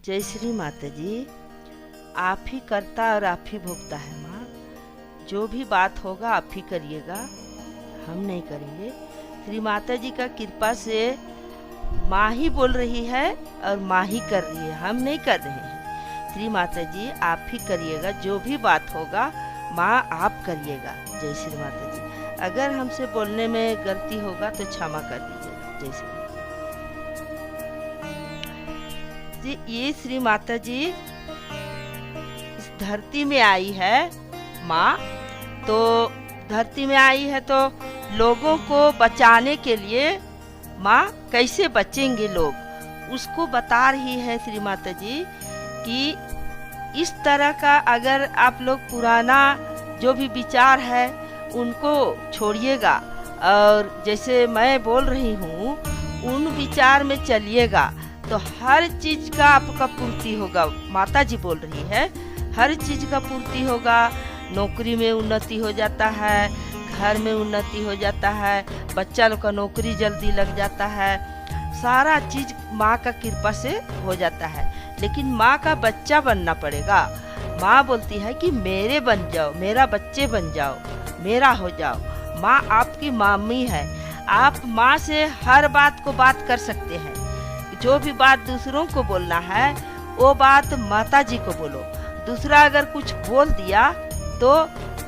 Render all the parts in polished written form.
जय श्री माता जी। आप ही करता और आप ही भोगता है माँ। जो भी बात होगा आप ही करिएगा, हम नहीं करेंगे। श्री माता जी का कृपा से माँ ही बोल रही है और माँ ही कर रही है, हम नहीं कर रहे हैं। श्री माता जी आप ही करिएगा, जो भी बात होगा माँ आप करिएगा। जय श्री माता जी। अगर हमसे बोलने में गलती होगा तो क्षमा कर दीजिएगा। जय श्री जी। ये श्री माता जी इस धरती में आई है माँ, तो धरती में आई है तो लोगों को बचाने के लिए माँ कैसे बचेंगे लोग, उसको बता रही है श्री माता जी कि इस तरह का अगर आप लोग पुराना जो भी विचार है उनको छोड़िएगा और जैसे मैं बोल रही हूँ उन विचार में चलिएगा तो हर चीज का आपका पूर्ति होगा। माता जी बोल रही है हर चीज का पूर्ति होगा। नौकरी में उन्नति हो जाता है, घर में उन्नति हो जाता है, बच्चा लोग का नौकरी जल्दी लग जाता है, सारा चीज माँ का कृपा से हो जाता है। लेकिन माँ का बच्चा बनना पड़ेगा। माँ बोलती है कि मेरे बन जाओ, मेरा बच्चे बन जाओ, मेरा हो जाओ। माँ आपकी मामी है, आप माँ से हर बात को बात कर सकते हैं। जो भी बात दूसरों को बोलना है वो बात माता जी को बोलो। दूसरा अगर कुछ बोल दिया तो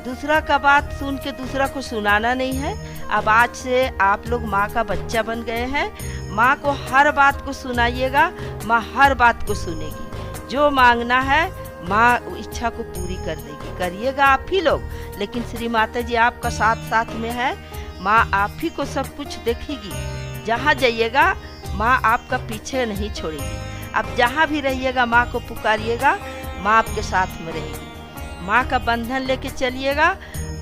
दूसरा का बात सुन के दूसरा को सुनाना नहीं है। अब आज से आप लोग माँ का बच्चा बन गए हैं। माँ को हर बात को सुनाइएगा, माँ हर बात को सुनेगी। जो मांगना है माँ इच्छा को पूरी कर देगी। करिएगा आप ही लोग, लेकिन श्री माता जी आपका साथ साथ में है। माँ आप ही को सब कुछ देखेगी। जहाँ जाइएगा माँ आपका पीछे नहीं छोड़ेगी। आप जहाँ भी रहिएगा माँ को पुकारिएगा, माँ आपके साथ में रहेगी। माँ का बंधन लेके चलिएगा।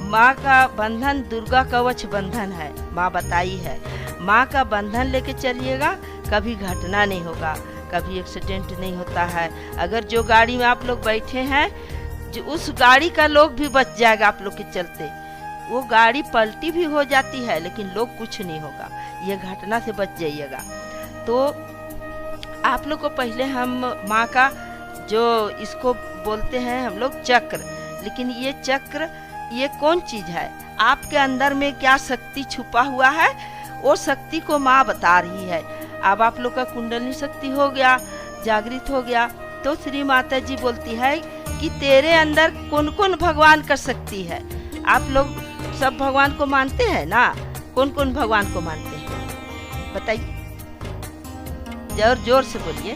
माँ का बंधन दुर्गा कवच बंधन है, माँ बताई है। माँ का बंधन लेके चलिएगा, कभी घटना नहीं होगा, कभी एक्सीडेंट नहीं होता है। अगर जो गाड़ी में आप लोग बैठे हैं जो उस गाड़ी का लोग भी बच जाएगा आप लोग के चलते। वो गाड़ी पलटी भी हो जाती है लेकिन लोग कुछ नहीं होगा। ये घटना से बच जाइएगा। तो आप लोग को पहले हम माँ का जो इसको बोलते हैं हम लोग चक्र, लेकिन ये चक्र ये कौन चीज है, आपके अंदर में क्या शक्ति छुपा हुआ है वो शक्ति को माँ बता रही है। अब आप लोग का कुंडली शक्ति हो गया, जागृत हो गया, तो श्री माता जी बोलती है कि तेरे अंदर कौन कौन भगवान का शक्ति है। आप लोग सब भगवान को मानते हैं ना, कौन कौन भगवान को मानते हैं बताइए, जोर जोर से बोलिए।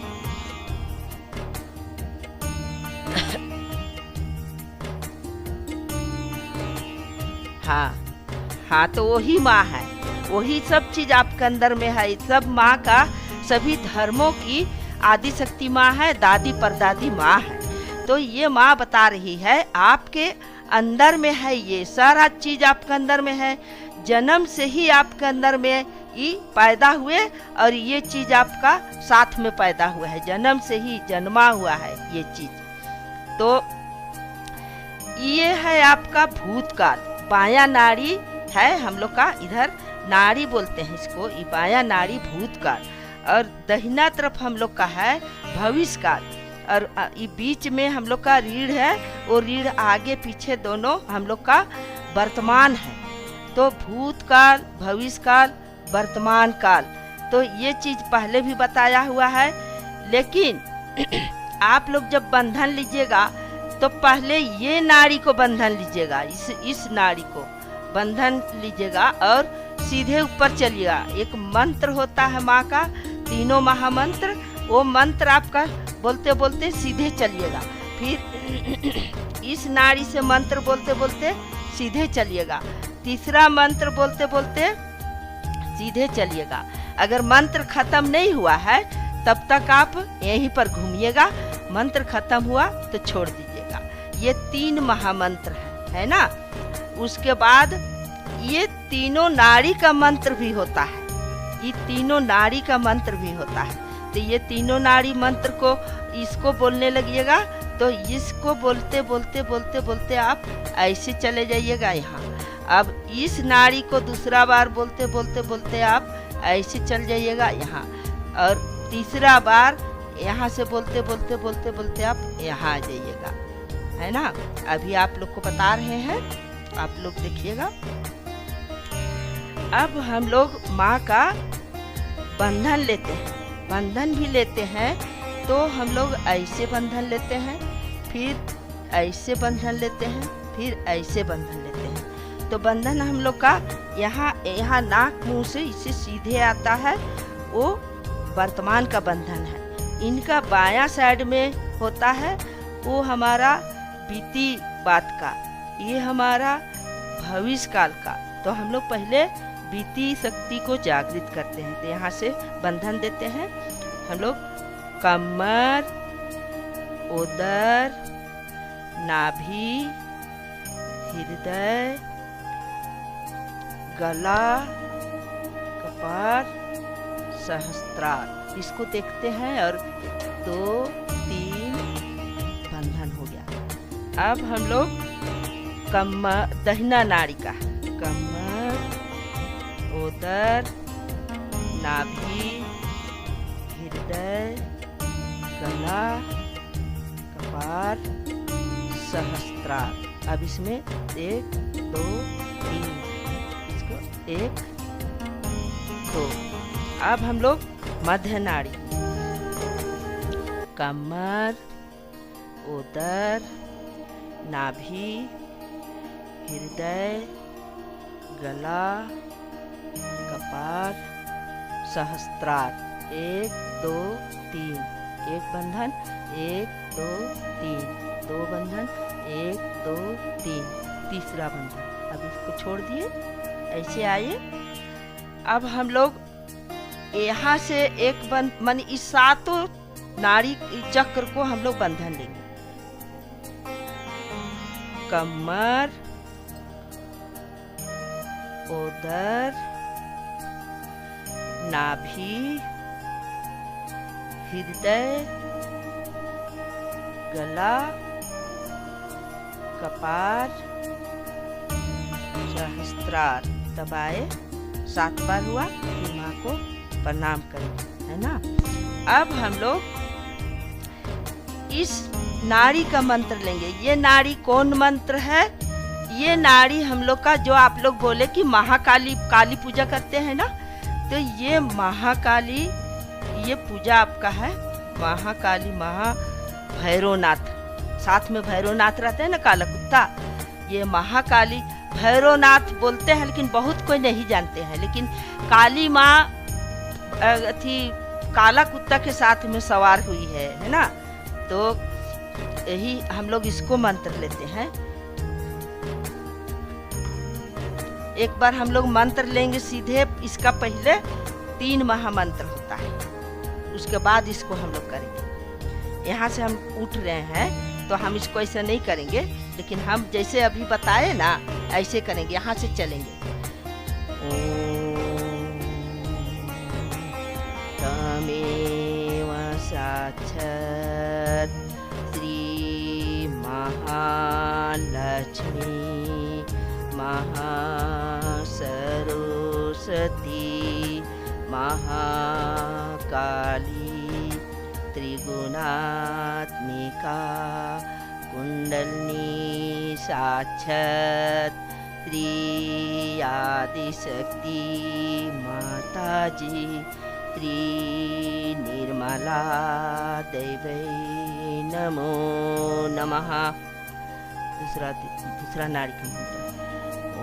हाँ हाँ, तो वही माँ है, वही सब चीज आपके अंदर में है। सब माँ का सभी धर्मों की आदि शक्ति माँ है, दादी परदादी माँ है। तो ये माँ बता रही है आपके अंदर में है, ये सारा चीज आपके अंदर में है। जन्म से ही आपके अंदर में ये पैदा हुए और ये चीज आपका साथ में पैदा हुआ है, जन्म से ही जन्मा हुआ है ये चीज। तो ये है आपका भूतकाल, बायां नाड़ी है हम लोग का, इधर नाड़ी बोलते हैं इसको, ये बायां नाड़ी भूतकाल। और दहिना तरफ हम लोग का है भविष्य काल। और ये बीच में हम लोग का रीढ़ है, और रीढ़ आगे पीछे दोनों हम लोग का वर्तमान है। तो भूतकाल, भविष्य काल, वर्तमान काल, तो ये चीज पहले भी बताया हुआ है। लेकिन आप लोग जब बंधन लीजिएगा तो पहले ये नाड़ी को बंधन लीजिएगा, इस नाड़ी को बंधन लीजिएगा और सीधे ऊपर चलिएगा। एक मंत्र होता है माँ का, तीनों महामंत्र, वो मंत्र आपका बोलते बोलते सीधे चलिएगा। फिर इस नाड़ी से मंत्र बोलते बोलते सीधे चलिएगा। तीसरा मंत्र बोलते बोलते सीधे चलिएगा। अगर मंत्र खत्म नहीं हुआ है तब तक आप यहीं पर घूमिएगा, मंत्र खत्म हुआ तो छोड़ दीजिएगा। ये 3 महामंत्र है ना। उसके बाद ये तीनों नाड़ी का मंत्र भी होता है, ये तीनों नाड़ी का मंत्र भी होता है। तो ये तीनों नाड़ी मंत्र को इसको बोलने लगिएगा, तो इसको बोलते बोलते बोलते बोलते आप ऐसे चले जाइएगा यहाँ। अब इस नाड़ी को दूसरा बार बोलते बोलते बोलते आप ऐसे चल जाइएगा यहाँ। और तीसरा बार यहाँ से बोलते बोलते बोलते बोलते आप यहाँ आ जाइएगा, है ना। अभी आप लोग को बता रहे हैं, आप लोग देखिएगा। अब हम लोग माँ का बंधन लेते हैं, बंधन भी लेते हैं तो हम लोग ऐसे बंधन लेते हैं, फिर ऐसे बंधन लेते हैं, फिर ऐसे बंधन लेते हैं। तो बंधन हम लोग का यहाँ नाक मुंह से इसे सीधे आता है, वो वर्तमान का बंधन है। इनका बायां साइड में होता है वो हमारा बीती बात का, ये हमारा भविष्य काल का। तो हम लोग पहले बीती शक्ति को जागृत करते हैं। तो यहाँ से बंधन देते हैं हम लोग। कमर, उदर, नाभि, हृदय, गला, कपार, सहस्त्रार, इसको देखते हैं। और 2, 3 बंधन हो गया। अब हम लोग कमर, दहिना नाड़ी का, कमर, उदर, नाभि, हृदय, गला, कपार, सहस्त्रार। अब इसमें 1, 2, 3, इसको 1, 2। अब हम लोग मध्य नाड़ी, कमर, उदर, नाभि, हृदय, गला, कपार, सहस्त्रार। 1, 2, 3, एक बंधन, 1, 2, 3, 2 बंधन, 1, 2, 3, तीसरा बंधन। अब इसको छोड़ दिए, ऐसे आए। अब हम लोग यहाँ से एक मन इस सातों नाड़ी चक्र को हम लोग बंधन लेंगे। कमर, उदर, नाभि, हृदय, गला, कपार, सहस्त्रार। दबाए, 7 बार हुआ। फिर माँ को प्रणाम करें, है ना। अब हम लोग इस नाड़ी का मंत्र लेंगे। ये नाड़ी कौन मंत्र है? ये नाड़ी हम लोग का, जो आप लोग बोले कि महाकाली, काली पूजा करते हैं ना, तो ये महाकाली, ये पूजा आपका है महाकाली, भैरवनाथ, साथ में भैरवनाथ रहते हैं ना, काला कुत्ता। ये महाकाली भैरवनाथ बोलते हैं, लेकिन बहुत कोई नहीं जानते हैं। लेकिन काली माँ थी, काला कुत्ता के साथ में सवार हुई है ना। तो यही हम लोग इसको मंत्र लेते हैं। एक बार हम लोग मंत्र लेंगे सीधे। इसका पहले 3 महामंत्र होता है, उसके बाद इसको हम लोग करेंगे। यहाँ से हम उठ रहे हैं तो हम इसको ऐसे नहीं करेंगे, लेकिन हम जैसे अभी बताए ना ऐसे करेंगे। यहाँ से चलेंगे। तमेव साक्षात् श्री महालक्ष्मी महासरस्वती महाकाली त्रिगुणात्मिका कुंडलिनी साक्षात् श्री आदिशक्ति माताजी श्री निर्मला देवी नमो नमः। दूसरा नाड़ी का मंत्र।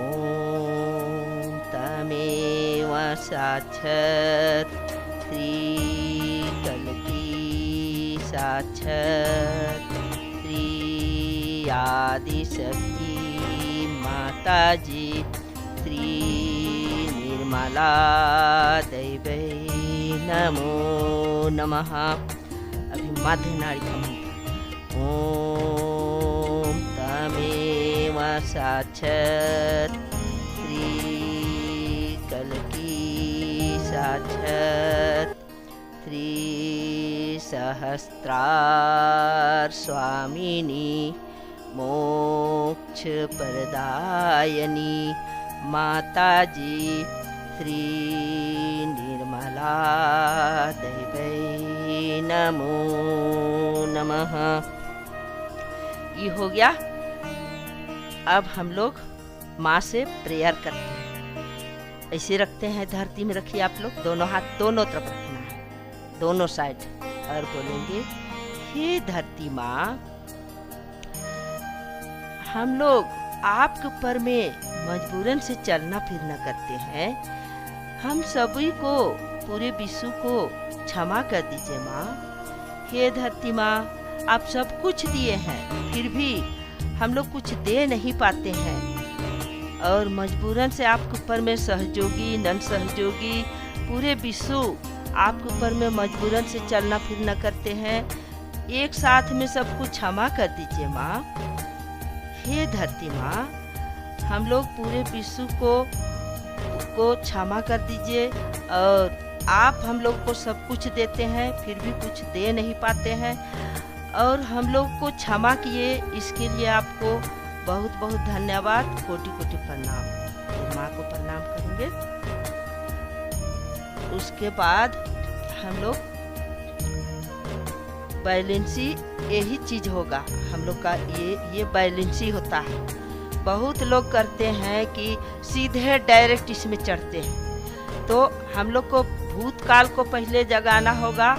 ओम तमेव साक्षात् श्री कल्की साक्षात् श्री आदिशक्ति माताजी श्री निर्मला देवी नमो नमः। अभी मध्य नाड़ी का मंत्र। ओम तमेव साक्षात् श्री कल्की साक्षात् श्री सहस्त्रार स्वामिनी मोक्ष प्रदायनी माताजी श्री निर्मला देवी नमो नमः। ये हो गया। अब हम लोग माँ से प्रेयर करते हैं। ऐसे रखते हैं, धरती में रखिए आप लोग, दोनों हाथ दोनों तरफ रखना है, दोनों साइड, और बोलेंगे हे धरती माँ, हम लोग आपके ऊपर में मजबूरन से चलना फिरना करते हैं। हम सभी को, पूरे विश्व को क्षमा कर दीजिए माँ। हे धरती माँ, आप सब कुछ दिए हैं, फिर भी हम लोग कुछ दे नहीं पाते हैं, और मजबूरन से आपके ऊपर में सहयोगी नन सहयोगी पूरे विश्व आपके ऊपर में मजबूरन से चलना फिरना करते हैं। एक साथ में सब कुछ क्षमा कर दीजिए माँ। हे धरती माँ, हम लोग पूरे विश्व को क्षमा कर दीजिए, और आप हम लोग को सब कुछ देते हैं, फिर भी कुछ दे नहीं पाते हैं, और हम लोग को क्षमा किए, इसके लिए आपको बहुत बहुत धन्यवाद, कोटि कोटि प्रणाम। फिर माँ को प्रणाम करेंगे। उसके बाद हम लोग बैलेंसी, यही चीज होगा हम लोग का, ये बैलेंसी होता है। बहुत लोग करते हैं कि सीधे डायरेक्ट इसमें चढ़ते हैं, तो हम लोग को भूतकाल को पहले जगाना होगा,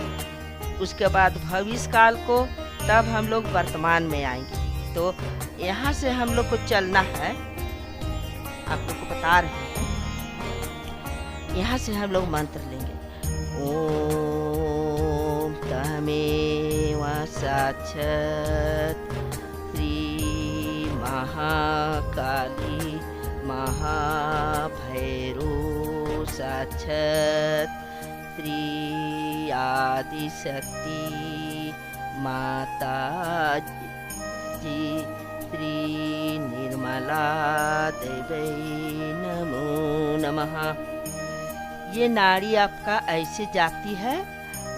उसके बाद भविष्य काल को, तब हम लोग वर्तमान में आएंगे। तो यहाँ से हम लोग को चलना है, आप लोग को बता रहे हैं। यहाँ से हम लोग मंत्र लेंगे, ओम तमेव साक्षात् श्री महाकाली महाभैरो साक्षात् श्री आदिशक्ति माता जी श्री निर्मला देवी नमो नमः। ये नाड़ी आपका ऐसे जाती है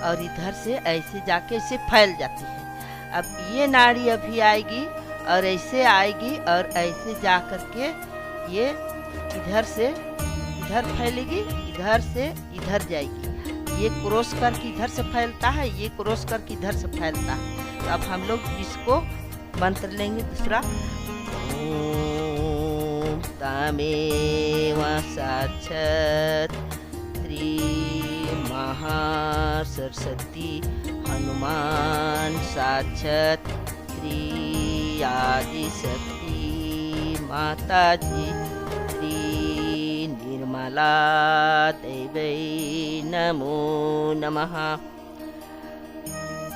और इधर से ऐसे जाके ऐसे फैल जाती है। अब ये नाड़ी अभी आएगी और ऐसे आएगी और ऐसे जा करके ये इधर से इधर फैलेगी, इधर से इधर जाएगी। ये क्रॉस करके इधर से फैलता है, ये क्रॉस करके इधर से फैलता है। तो अब हम लोग इसको मंत्र लेंगे दूसरा, ओम तमेव साक्षात् श्री महासरस्वती हनुमान साक्षात् श्री आदिशक्ति माता जी श्री निर्मला देवी नमो नमः।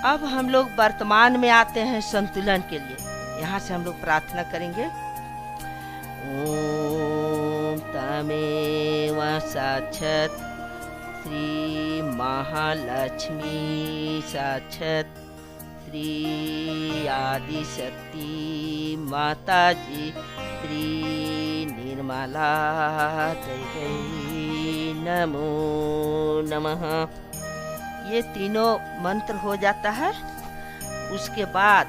अब हम लोग वर्तमान में आते हैं संतुलन के लिए। यहाँ से हम लोग प्रार्थना करेंगे, ओम तमेव साक्षात् श्री महालक्ष्मी साक्षात् श्री आदिशक्ति माता जी श्री निर्मला देवी नमो नमः। ये तीनों मंत्र हो जाता है। उसके बाद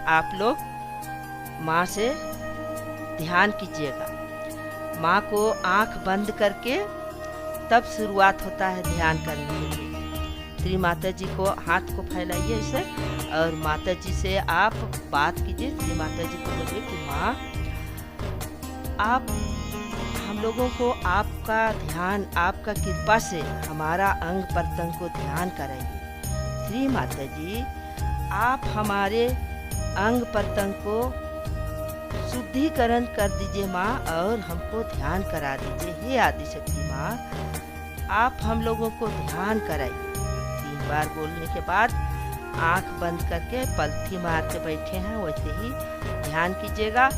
आप लोग माँ से ध्यान कीजिएगा। माँ को आंख बंद करके तब शुरुआत होता है ध्यान करने के लिए। श्री माता जी को हाथ को फैलाइए ऐसे, और माता जी से आप बात कीजिए। श्री माता जी को बोलिए कि माँ, आप हम लोगों को आपका ध्यान, आपका कृपा से हमारा अंग प्रत्यंग को ध्यान कराइए। श्री माता जी, आप हमारे अंग प्रत्यंग को शुद्धिकरण कर दीजिए माँ, और हमको ध्यान करा दीजिए। हे आदिशक्ति माँ, आप हम लोगों को ध्यान कराइए। 3 बार बोलने के बाद आंख बंद करके पलथी मार के बैठे हैं, वैसे ही ध्यान कीजिएगा।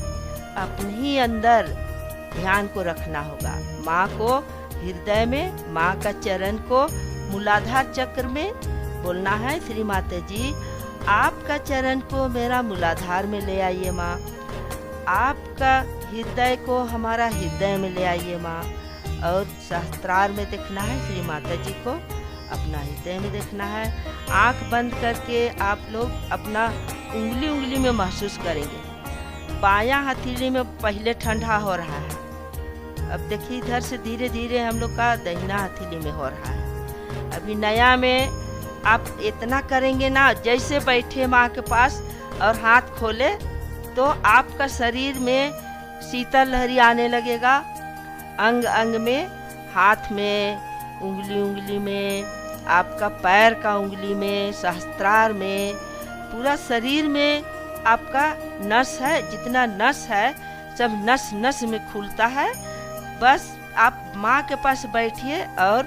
अपने ही अंदर ध्यान को रखना होगा। माँ को हृदय में, माँ का चरण को मूलाधार चक्र में बोलना है। श्री माता जी, आपका चरण को मेरा मूलाधार में ले आइए माँ, आपका हृदय को हमारा हृदय में ले आइए माँ। और सहस्त्रार में देखना है, श्री माता जी को अपना हृदय में देखना है। आंख बंद करके आप लोग अपना उंगली में महसूस करेंगे। बायां हथेली में पहले ठंडा हो रहा है, अब देखिए इधर से धीरे धीरे हम लोग का दाहिना हथेली में हो रहा है। अभी नया में आप इतना करेंगे ना, जैसे बैठे माँ के पास और हाथ खोले तो आपका शरीर में शीतल लहरी आने लगेगा, अंग अंग में, हाथ में, उंगली उंगली में, आपका पैर का उंगली में, सहस्त्रार में, पूरा शरीर में आपका नस है, जितना नस है सब नस नस में खुलता है। बस आप माँ के पास बैठिए और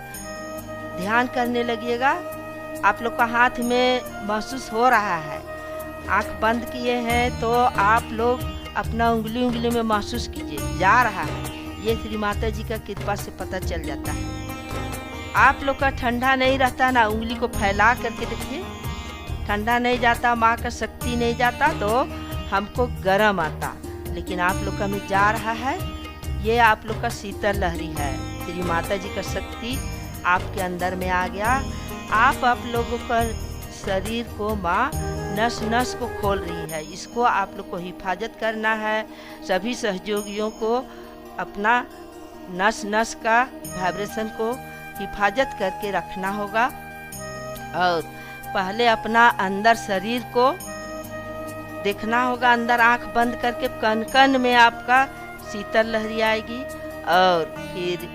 ध्यान करने लगिएगा। आप लोग का हाथ में महसूस हो रहा है, आंख बंद किए हैं तो आप लोग अपना उंगली उंगली में महसूस कीजिए, जा रहा है। ये श्री माता जी का कृपा से पता चल जाता है। आप लोग का ठंडा नहीं रहता ना, उंगली को फैला करके देखिए, ठंडा नहीं जाता, माँ का शक्ति नहीं जाता तो हमको गर्म आता, लेकिन आप लोग का में जा रहा है। ये आप लोग का शीतल लहरी है, श्री माता जी का शक्ति आपके अंदर में आ गया। आप लोगों का शरीर को माँ नस नस को खोल रही है, इसको आप लोग को हिफाजत करना है। सभी सहयोगियों को अपना नस नस का वाइब्रेशन को हिफाजत करके रखना होगा। और पहले अपना अंदर शरीर को देखना होगा, अंदर आंख बंद करके कन कन में आपका शीतल लहरी आएगी। और फिर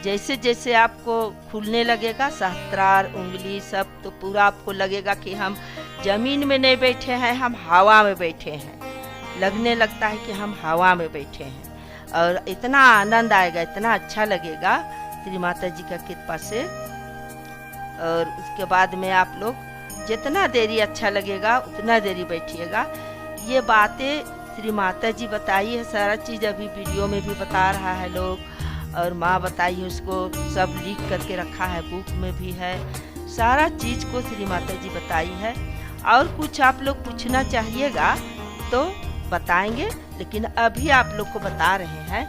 जैसे जैसे आपको खुलने लगेगा सहस्त्रार, उंगली सब, तो पूरा आपको लगेगा कि हम जमीन में नहीं बैठे हैं, हम हवा में बैठे हैं। लगने लगता है कि हम हवा में बैठे हैं और इतना आनंद आएगा, इतना अच्छा लगेगा श्री माता जी का कृपा से। और उसके बाद में आप लोग जितना देरी अच्छा लगेगा उतना देरी बैठिएगा। ये बातें श्री माता जी बताई है, सारा चीज़ अभी वीडियो में भी बता रहा है लोग, और माँ बताई है, उसको सब लिख करके रखा है, बुक में भी है, सारा चीज़ को श्री माता जी बताई है। और कुछ आप लोग पूछना चाहिएगा तो बताएंगे, लेकिन अभी आप लोग को बता रहे हैं।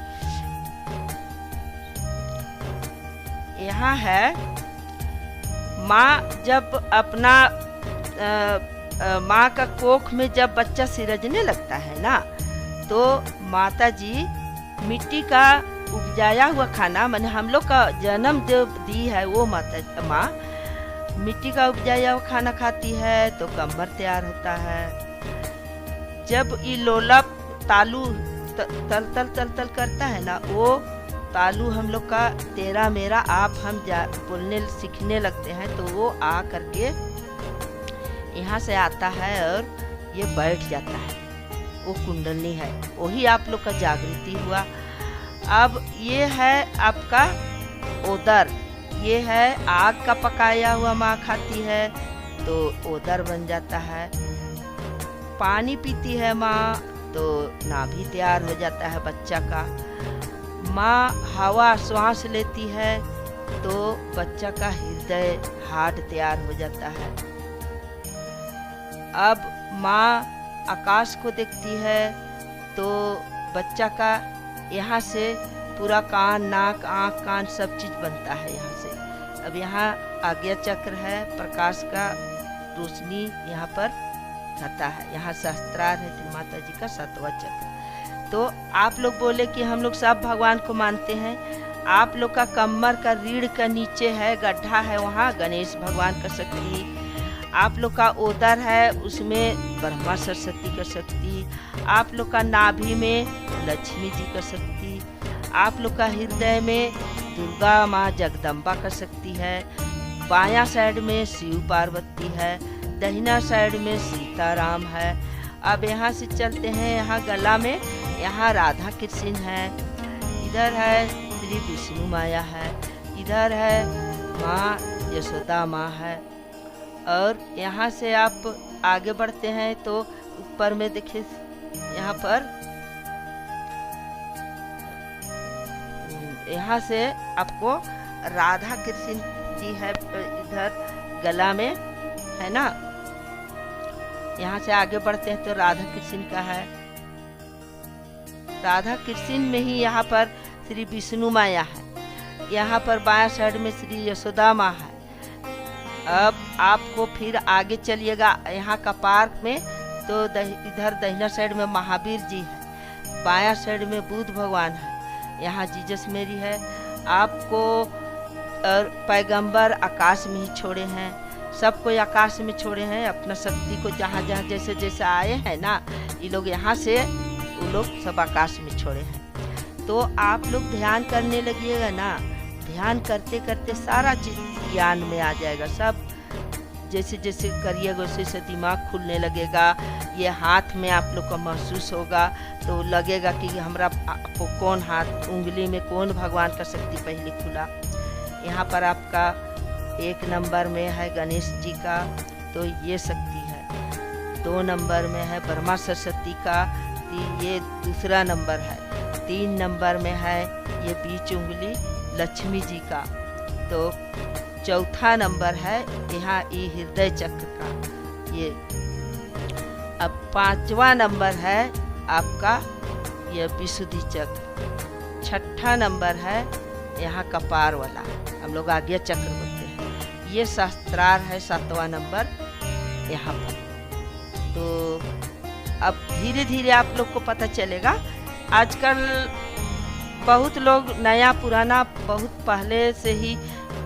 यहाँ है माँ जब अपना माँ का कोख में जब बच्चा सिरजने लगता है ना, तो माता जी मिट्टी का उपजाया हुआ खाना, माने हम लोग का जन्म जो दी है वो माँ मिट्टी का उपजाया हुआ खाना खाती है तो कमर तैयार होता है। जब ये लोलप तालू तल तल तल तल करता है ना, वो तालू हम लोग का तेरा मेरा आप हम बोलने सीखने लगते हैं, तो वो आ करके यहाँ से आता है और ये बैठ जाता है, वो कुंडलनी है, वही आप लोग का जागृति हुआ। अब ये है आपका ओदर, ये है आग का पकाया हुआ माँ खाती है तो ओदर बन जाता है। पानी पीती है माँ तो नाभि तैयार हो जाता है बच्चा का। माँ हवा श्वास लेती है तो बच्चा का हृदय हार्ट तैयार हो जाता है। अब माँ आकाश को देखती है तो बच्चा का यहाँ से पूरा कान, नाक, आँख, कान सब चीज़ बनता है यहाँ से। अब यहाँ आज्ञा चक्र है, प्रकाश का रोशनी यहाँ पर खाता है, यहाँ सहस्त्रार है श्री माता जी का 7वां चक्र। तो आप लोग बोले कि हम लोग सब भगवान को मानते हैं, आप लोग का कमर का रीढ़ का नीचे है गड्ढा है, वहाँ गणेश भगवान का शक्ति, आप लोग का ओदर है उसमें ब्रह्मा सरस्वती का शक्ति, आप लोग का नाभि में लक्ष्मी जी का शक्ति, आप लोग का हृदय में दुर्गा माँ जगदम्बा का शक्ति है, बायां साइड में शिव पार्वती है, दहिना साइड में सीताराम है। अब यहाँ से चलते हैं, यहाँ गला में यहाँ राधा कृष्ण है, इधर है श्री विष्णु माया है, इधर है माँ यशोदा माँ है। और यहाँ से आप आगे बढ़ते हैं तो ऊपर में देखिए यहाँ पर, यहाँ से आपको राधा कृष्ण जी है इधर गला में है ना। यहाँ से आगे बढ़ते हैं तो राधा कृष्ण का है, राधा कृष्ण में ही यहाँ पर श्री विष्णु माया है, यहाँ पर बायां साइड में श्री यशोदा माँ है। अब आपको फिर आगे चलिएगा, यहाँ कपार में तो इधर दहिना साइड में महावीर जी है, बायां साइड में बुद्ध भगवान है, यहाँ जीसस मेरी है। आपको और पैगंबर आकाश में ही छोड़े हैं, सब कोई आकाश में छोड़े हैं अपना शक्ति को, जहाँ जहाँ जैसे जैसे आए हैं ना ये लोग, यहाँ से वो लोग सब आकाश में छोड़े हैं। तो आप लोग ध्यान करने लगिएगा ना, ध्यान करते करते सारा चीज ज्ञान में आ जाएगा। सब जैसे जैसे करिएगा वैसे वैसे दिमाग खुलने लगेगा। ये हाथ में आप लोग को महसूस होगा तो लगेगा कि हमरा आपको कौन हाथ, उंगली में कौन भगवान का शक्ति पहले खुला। यहाँ पर आपका 1 नंबर में है गणेश जी का, तो ये शक्ति है। 2 नंबर में है ब्रह्मा सरस्वती का, तो ये दूसरा नंबर है। 3 नंबर में है ये बीच उंगली लक्ष्मी जी का, तो चौथा नंबर है यहाँ ये हृदय चक्र का ये। अब 5वां नंबर है आपका ये विशुद्धि चक्र। 6ठा नंबर है यहाँ कपार वाला, हम लोग आज्ञा चक्र बोलते हैं। ये शास्त्रार है 7वां नंबर यहाँ पर। तो अब धीरे धीरे आप लोग को पता चलेगा। आजकल बहुत लोग नया पुराना बहुत पहले से ही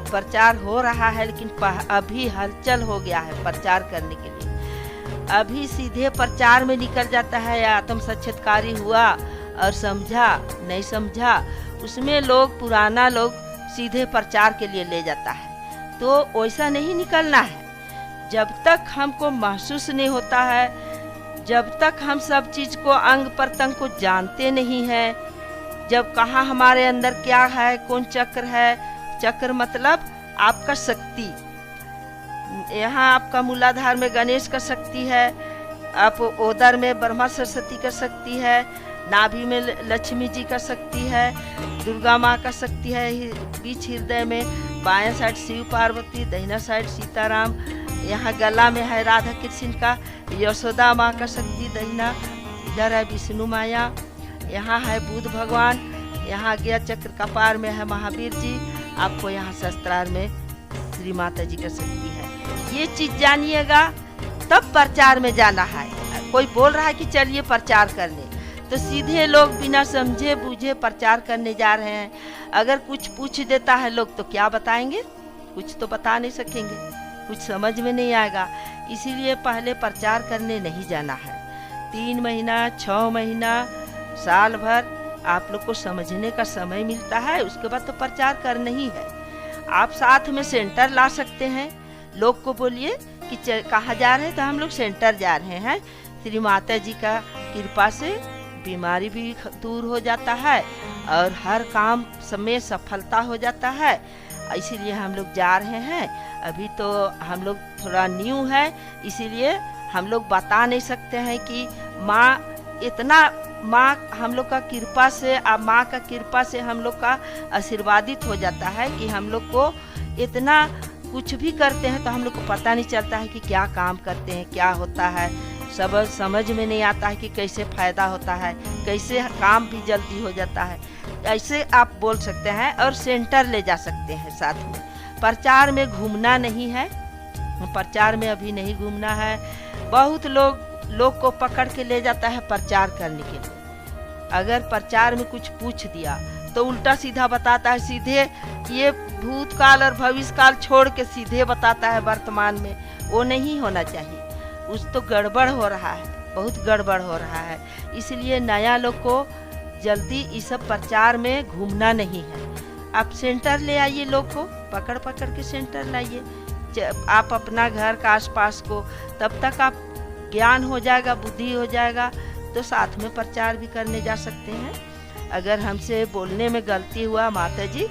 प्रचार हो रहा है, लेकिन अभी हलचल हो गया है प्रचार करने के लिए। अभी सीधे प्रचार में निकल जाता है, आत्म साक्षात्कारी हुआ और समझा नहीं समझा, उसमें लोग पुराना लोग सीधे प्रचार के लिए ले जाता है। तो वैसा नहीं निकलना है। जब तक हमको महसूस नहीं होता है, जब तक हम सब चीज को अंग प्रत्यंग को जानते नहीं हैं, जब कहाँ हमारे अंदर क्या है, कौन चक्र है, चक्र मतलब आपका शक्ति। यहाँ आपका मूलाधार में गणेश का शक्ति है, आप उदर में ब्रह्मा सरस्वती का शक्ति है, नाभि में लक्ष्मी जी का शक्ति है, दुर्गा माँ का शक्ति है, बीच हृदय में बाएं साइड शिव पार्वती, दाहिना साइड सीताराम, यहाँ गला में है राधा कृष्ण का, यशोदा माँ का शक्ति दाहिना, इधर है विष्णु माया, यहाँ है बुध भगवान, यहाँ आज्ञा चक्र कपार में है महावीर जी, आपको यहाँ शस्त्रार में श्री माता जी का शक्ति है। ये चीज जानिएगा तब प्रचार में जाना है। कोई बोल रहा है कि चलिए प्रचार करने, तो सीधे लोग बिना समझे बूझे प्रचार करने जा रहे हैं। अगर कुछ पूछ देता है लोग तो क्या बताएंगे, कुछ तो बता नहीं सकेंगे, कुछ समझ में नहीं आएगा। इसीलिए पहले प्रचार करने नहीं जाना है। 3 महीना 6 महीना साल भर आप लोग को समझने का समय मिलता है, उसके बाद तो प्रचार करना ही है। आप साथ में सेंटर ला सकते हैं, लोग को बोलिए कि कहाँ जा रहे हैं, तो हम लोग सेंटर जा रहे हैं। श्री माता जी का कृपा से बीमारी भी दूर हो जाता है और हर काम में सफलता हो जाता है। इसीलिए हम लोग जा रहे हैं। अभी तो हम लोग थोड़ा न्यू है, इसीलिए हम लोग बता नहीं सकते हैं कि माँ हम लोग का कृपा से, माँ का कृपा से हम लोग का आशीर्वादित हो जाता है कि हम लोग को इतना कुछ भी करते हैं तो हम लोग को पता नहीं चलता है कि क्या काम करते हैं, क्या होता है, सब समझ में नहीं आता है कि कैसे फायदा होता है, कैसे काम भी जल्दी हो जाता है। ऐसे आप बोल सकते हैं और सेंटर ले जा सकते हैं साथ में। प्रचार में घूमना नहीं है, प्रचार में अभी नहीं घूमना है। बहुत लोग को पकड़ के ले जाता है प्रचार करने के लिए। अगर प्रचार में कुछ पूछ दिया तो उल्टा सीधा बताता है, सीधे ये भूतकाल और भविष्यकाल छोड़ के सीधे बताता है वर्तमान में। वो नहीं होना चाहिए, उस तो गड़बड़ हो रहा है, बहुत गड़बड़ हो रहा है। इसलिए नया लोग को जल्दी इस सब प्रचार में घूमना नहीं है। आप सेंटर ले आइए, लोग को पकड़ पकड़ के सेंटर लाइए। आप अपना घर का आसपास को, तब तक आप ज्ञान हो जाएगा, बुद्धि हो जाएगा, तो साथ में प्रचार भी करने जा सकते हैं। अगर हमसे बोलने में गलती हुआ माता जी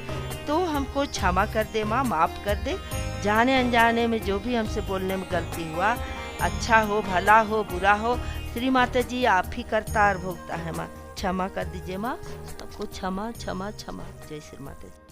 तो हमको क्षमा कर दे माँ, माफ़ कर दे। जाने अनजाने में जो भी हमसे बोलने में गलती हुआ, अच्छा हो भला हो बुरा हो, श्री माता जी आप ही करता और भोगता है माँ, क्षमा कर दीजिए माँ, सबको क्षमा क्षमा क्षमा। जय श्री माता जी।